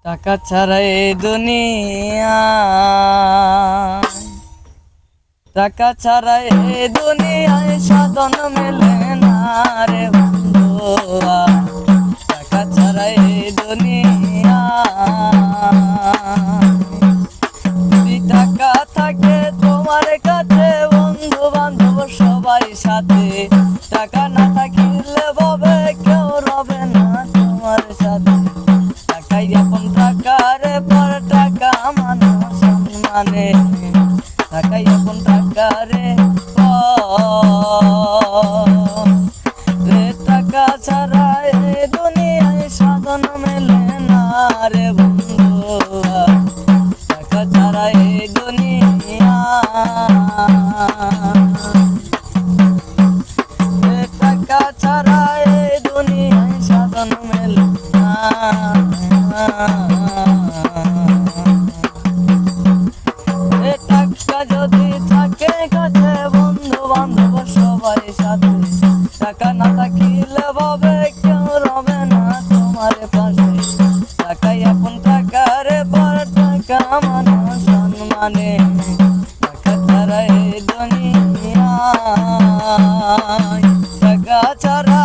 টাকা ছাড়া এই দুনিয়া, টাকা ছাড়া এই দুনিয়ায় সাধন মেলে না রে বন্ধু। টাকা ছাড়া এই দুনিয়া, যদি টাকা থাকে তোমার কাছে বন্ধু বান্ধব সবাই সাথে, টাকা না থাকিলে ভাবে কেউ রবে না তোমার সাথে। টাকাই এখন টাকারে পর টাকা মানুষ সম্মানে, টাকাই এখন টাকারে রে। টাকা ছাড়া এই দুনিয়ায় সাধন মেলে না রে বন্ধু। টাকা ছাড়া এই দুনিয়া, টাকা ছাড়া এই দুনিয়ায় সাধন মেলে না। টাকা যদি থাকে কাছে বন্ধু বান্ধব সবাই সাথে, টাকা না থাকিলে ভাবে কেউ রবে না তোমার পাশে। টাকাই এখন টাকারে পর টাকা মানুষ সম্মানে, টাকা ছাড়া এই দুনিয়া, টাকা ছাড়া